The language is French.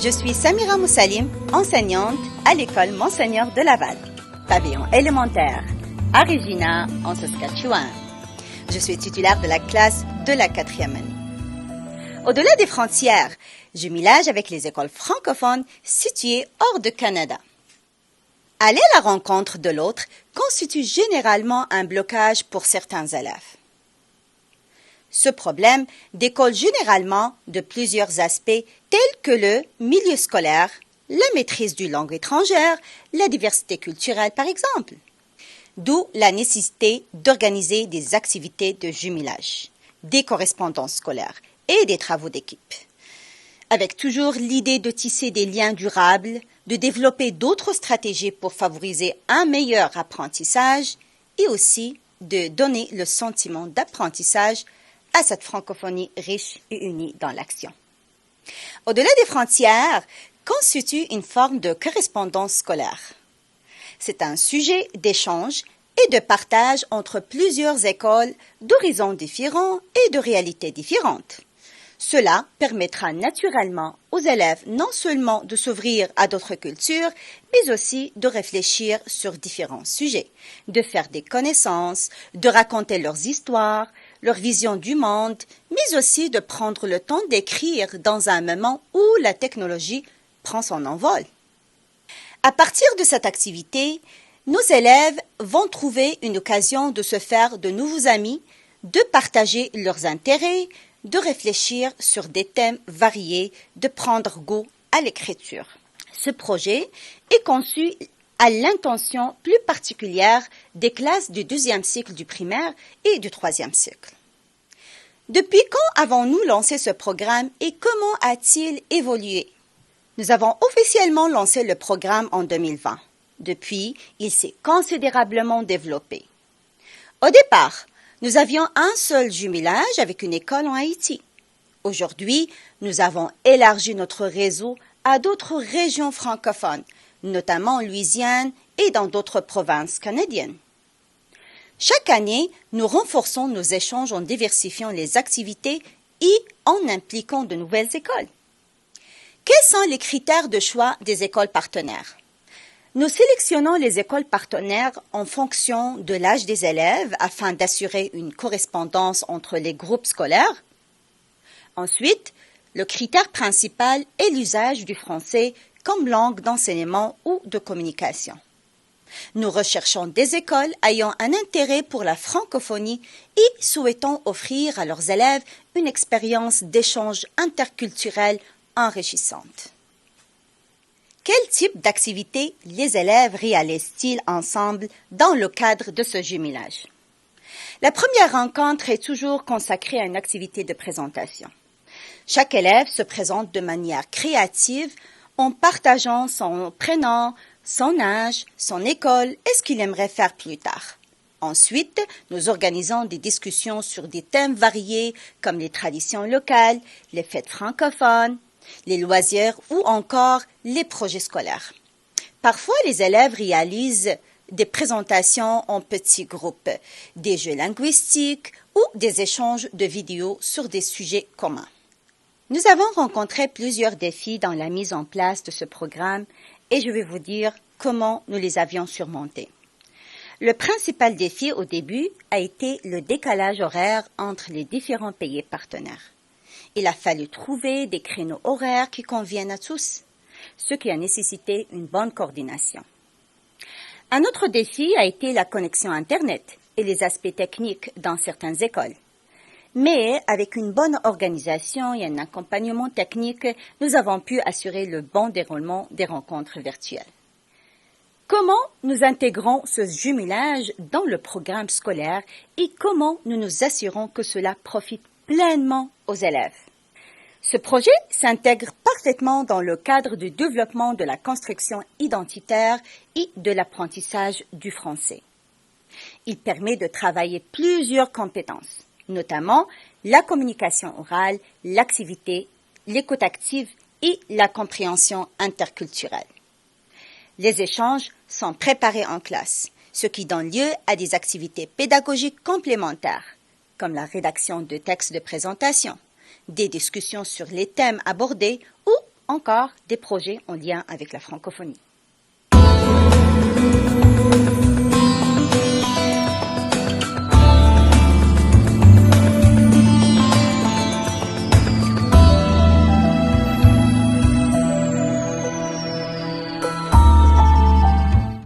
Je suis Samira Moussalim, enseignante à l'école Monseigneur de Laval, pavillon élémentaire, à Regina, en Saskatchewan. Je suis titulaire de la classe de la 4e année. Au-delà des frontières, jumelage avec les écoles francophones situées hors de Canada. Aller à la rencontre de l'autre constitue généralement un blocage pour certains élèves. Ce problème découle généralement de plusieurs aspects tels que le milieu scolaire, la maîtrise d'une langue étrangère, la diversité culturelle par exemple. D'où la nécessité d'organiser des activités de jumelage, des correspondances scolaires et des travaux d'équipe. Avec toujours l'idée de tisser des liens durables, de développer d'autres stratégies pour favoriser un meilleur apprentissage et aussi de donner le sentiment d'apprentissage à cette francophonie riche et unie dans l'action. Au-delà des frontières, constitue une forme de correspondance scolaire. C'est un sujet d'échange et de partage entre plusieurs écoles d'horizons différents et de réalités différentes. Cela permettra naturellement aux élèves non seulement de s'ouvrir à d'autres cultures, mais aussi de réfléchir sur différents sujets, de faire des connaissances, de raconter leurs histoires, leur vision du monde, mais aussi de prendre le temps d'écrire dans un moment où la technologie prend son envol. À partir de cette activité, nos élèves vont trouver une occasion de se faire de nouveaux amis, de partager leurs intérêts, de réfléchir sur des thèmes variés, de prendre goût à l'écriture. Ce projet est conçu à l'intention plus particulière des classes du 2e cycle du primaire et du 3e cycle. Depuis quand avons-nous lancé ce programme et comment a-t-il évolué? Nous avons officiellement lancé le programme en 2020. Depuis, il s'est considérablement développé. Au départ, nous avions un seul jumelage avec une école en Haïti. Aujourd'hui, nous avons élargi notre réseau à d'autres régions francophones, notamment en Louisiane et dans d'autres provinces canadiennes. Chaque année, nous renforçons nos échanges en diversifiant les activités et en impliquant de nouvelles écoles. Quels sont les critères de choix des écoles partenaires? Nous sélectionnons les écoles partenaires en fonction de l'âge des élèves afin d'assurer une correspondance entre les groupes scolaires. Ensuite, le critère principal est l'usage du français comme langue d'enseignement ou de communication. Nous recherchons des écoles ayant un intérêt pour la francophonie et souhaitons offrir à leurs élèves une expérience d'échange interculturel enrichissante. Quel type d'activité les élèves réalisent-ils ensemble dans le cadre de ce jumelage? La première rencontre est toujours consacrée à une activité de présentation. Chaque élève se présente de manière créative en partageant son prénom, son âge, son école et ce qu'il aimerait faire plus tard. Ensuite, nous organisons des discussions sur des thèmes variés comme les traditions locales, les fêtes francophones, les loisirs ou encore les projets scolaires. Parfois, les élèves réalisent des présentations en petits groupes, des jeux linguistiques ou des échanges de vidéos sur des sujets communs. Nous avons rencontré plusieurs défis dans la mise en place de ce programme et je vais vous dire comment nous les avions surmontés. Le principal défi au début a été le décalage horaire entre les différents pays partenaires. Il a fallu trouver des créneaux horaires qui conviennent à tous, ce qui a nécessité une bonne coordination. Un autre défi a été la connexion Internet et les aspects techniques dans certaines écoles. Mais avec une bonne organisation et un accompagnement technique, nous avons pu assurer le bon déroulement des rencontres virtuelles. Comment nous intégrons ce jumelage dans le programme scolaire et comment nous nous assurons que cela profite pleinement aux élèves? Ce projet s'intègre parfaitement dans le cadre du développement de la construction identitaire et de l'apprentissage du français. Il permet de travailler plusieurs compétences, notamment la communication orale, l'activité, l'écoute active et la compréhension interculturelle. Les échanges sont préparés en classe, ce qui donne lieu à des activités pédagogiques complémentaires, comme la rédaction de textes de présentation, des discussions sur les thèmes abordés ou encore des projets en lien avec la francophonie.